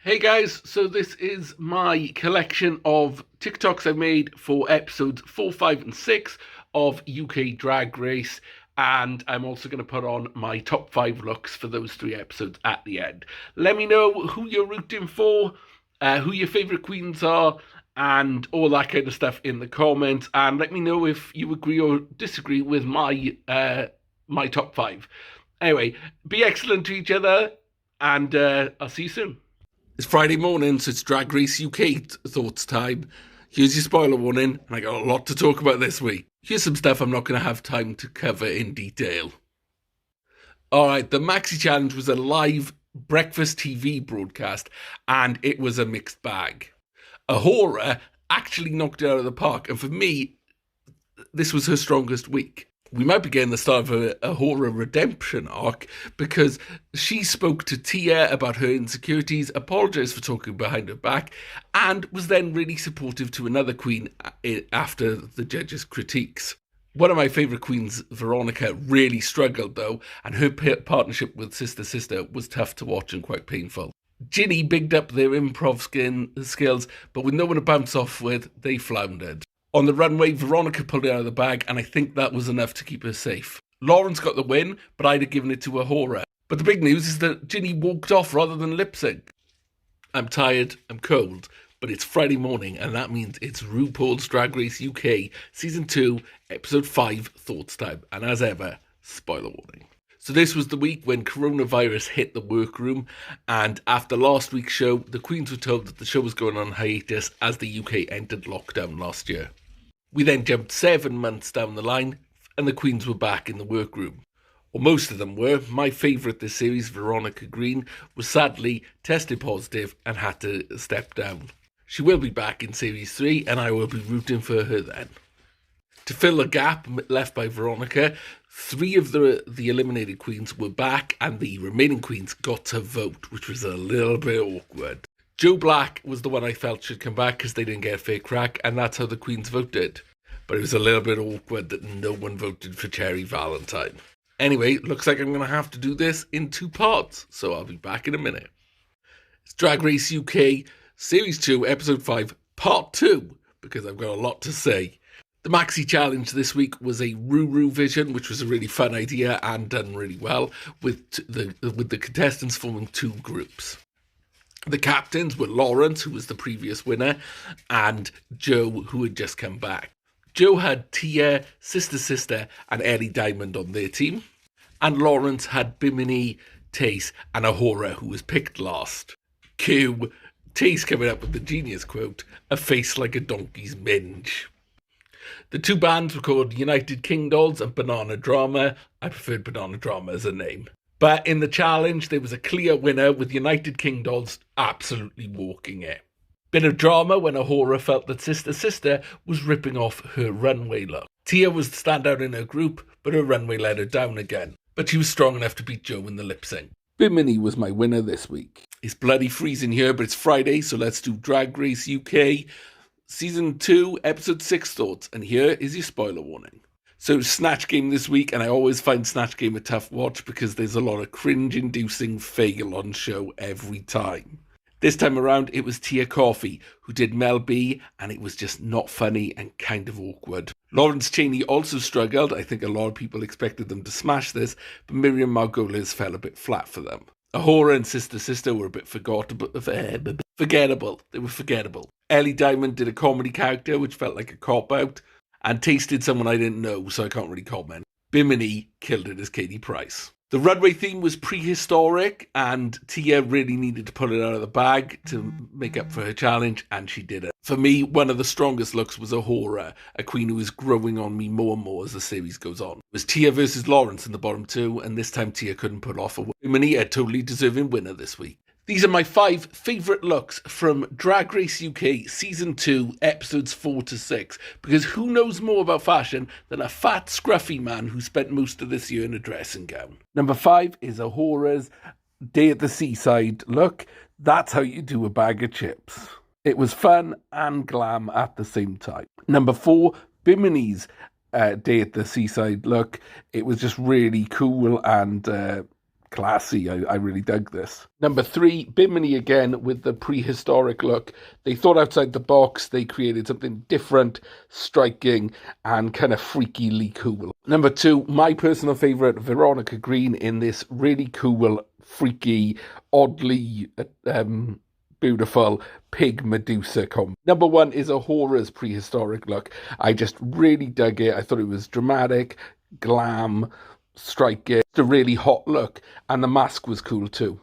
Hey guys, so this is my collection of TikToks I made for episodes 4, 5, and 6 of UK Drag Race, and I'm also going to put on my top 5 looks for those 3 episodes at the end. Let me know who you're rooting for, who your favourite queens are, and all that kind of stuff in the comments, and let me know if you agree or disagree with my top 5. Anyway, be excellent to each other, and I'll see you soon. It's Friday morning, so it's Drag Race UK thoughts time. Here's your spoiler warning, and I got a lot to talk about this week. Here's some stuff I'm not going to have time to cover in detail. Alright, the Maxi Challenge was a live breakfast TV broadcast, and it was a mixed bag. Ahura actually knocked it out of the park, and for me, this was her strongest week. We might be getting the start of a horror redemption arc because she spoke to Tia about her insecurities, apologised for talking behind her back, and was then really supportive to another queen after the judges' critiques. One of my favourite queens, Veronica, really struggled though, and her partnership with Sister Sister was tough to watch and quite painful. Ginny bigged up their improv skills, but with no one to bounce off with, they floundered. On the runway, Veronica pulled it out of the bag, and I think that was enough to keep her safe. Lawrence got the win, but I'd have given it to Ahura. But the big news is that Ginny walked off rather than lip sync. I'm tired, I'm cold, but it's Friday morning, and that means it's RuPaul's Drag Race UK Season 2, Episode 5 Thoughts Time. And as ever, spoiler warning. So this was the week when coronavirus hit the workroom, and after last week's show, the queens were told that the show was going on hiatus as the UK entered lockdown last year. We then jumped 7 months down the line, and the queens were back in the workroom. Or most of them were. My favourite this series, Veronica Green, was sadly tested positive and had to step down. She will be back in Series 3, and I will be rooting for her then. To fill the gap left by Veronica, 3 of the eliminated queens were back, and the remaining queens got to vote, which was a little bit awkward. Joe Black was the one I felt should come back because they didn't get a fair crack, and that's how the queens voted. But it was a little bit awkward that no one voted for Cherry Valentine. Anyway, looks like I'm going to have to do this in 2 parts, so I'll be back in a minute. It's Drag Race UK, Series 2, Episode 5, Part 2, because I've got a lot to say. The Maxi Challenge this week was a Ruru vision, which was a really fun idea and done really well, with the contestants forming 2 groups. The captains were Lawrence, who was the previous winner, and Joe, who had just come back. Joe had Tia, Sister Sister, and Ellie Diamond on their team, and Lawrence had Bimini, Tace, and Ahura, who was picked last. Cue Tace coming up with the genius quote, "A face like a donkey's minge." The 2 bands were called United King Dolls and Banana Drama. I preferred Banana Drama as a name. But in the challenge, there was a clear winner with United King Dolls absolutely walking it. Bit of drama when Ahura felt that Sister Sister was ripping off her runway look. Tia was the standout in her group, but her runway let her down again. But she was strong enough to beat Joe in the lip sync. Bimini was my winner this week. It's bloody freezing here, but it's Friday, so let's do Drag Race UK Season 2, Episode 6 thoughts, and here is your spoiler warning. So Snatch Game this week, and I always find Snatch Game a tough watch because there's a lot of cringe-inducing fail on show every time. This time around, it was Tia Coffey who did Mel B, and it was just not funny and kind of awkward. Lawrence Chaney also struggled. I think a lot of people expected them to smash this, but Miriam Margolyes fell a bit flat for them. Ahura and Sister Sister were a bit forgettable. They were forgettable. Ellie Diamond did a comedy character, which felt like a cop-out, and tasted someone I didn't know, so I can't really comment. Bimini killed it as Katie Price. The runway theme was prehistoric, and Tia really needed to pull it out of the bag to make up for her challenge, and she did it. For me, one of the strongest looks was Ahura, a queen who is growing on me more and more as the series goes on. It was Tia versus Lawrence in the bottom 2, and this time Tia couldn't pull off a win. Bimini, a totally deserving winner this week. These are my 5 favourite looks from Drag Race UK Season 2, Episodes 4 to 6, because who knows more about fashion than a fat, scruffy man who spent most of this year in a dressing gown. Number 5 is Ahura's Day at the Seaside look. That's how you do a bag of chips. It was fun and glam at the same time. Number 4, Bimini's Day at the Seaside look. It was just really cool and classy. I really dug this. Number 3, Bimini again with the prehistoric look. They thought outside the box. They created something different, striking, and kind of freakily cool. Number 2, my personal favourite, Veronica Green in this really cool, freaky, oddly beautiful pig Medusa comb. Number 1 is a horror's prehistoric look. I just really dug it. I thought it was dramatic, glam, striking, a really hot look, and the mask was cool too.